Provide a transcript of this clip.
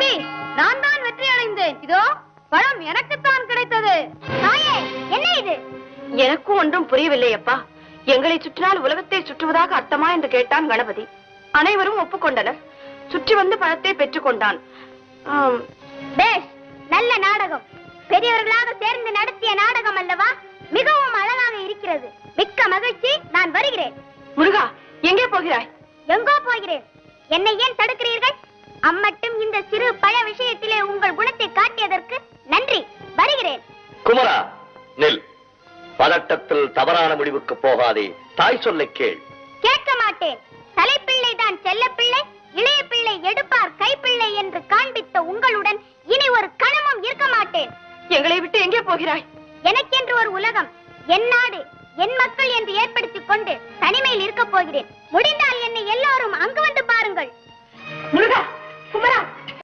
தம்பி, நான் தான் வெற்றி அடைந்தேன். இதோ பழம் எனக்குத்தான் கிடைத்தது. தாயே, என்ன இது? எனக்கும் ஒன்றும் புரியவில்லை அப்பா. எங்களை சுற்றினால் உலகத்தை சுற்றுவதாக அர்த்தமா என்று கேட்டான் கணபதி. அனைவரும் ஒப்புக்கொண்டனர். சுற்றி வந்து பழத்தை பெற்றுக் கொண்டான். பேஷ், நல்ல நாடகம். பெரியவர்களாக சேர்ந்து நடத்திய நாடகம் அல்லவா? மிகவும் அழகாக இருக்கிறது. மிக்க மகிழ்ச்சி. நான் வருகிறேன். முருகா, எங்கே போகிறாய்? எங்கோ போகிறேன். என்னை ஏன் தடுக்கிறீர்கள்? அம்மட்டும் இந்த சிறு பழ விஷயத்திலே உங்கள் குணத்தை காட்டியதற்கு நன்றி. வருகிறேன். குமரா, நில். பதட்டத்தில் தவறான முடிவுக்கு போகாதே. தாய் சொல்லை கேள். கேட்க மாட்டேன். தலைப்பிள்ளை தான் செல்ல பிள்ளை, இளைய பிள்ளை எடுப்பார் கைப்பிள்ளை என்று காண்பித்த உங்களுடன் இனி ஒரு கணமும் இருக்க மாட்டேன். எங்களை விட்டு எங்கே போகிறாய்? எனக்கென்று ஒரு உலகம், என் நாடு, என் மக்கள் என்று ஏற்படுத்திக் கொண்டு தனிமையில் இருக்க போகிறேன். முடிந்தால் என்னை எல்லாரும் அங்கு வந்து பாருங்கள். முருகா, குமரா,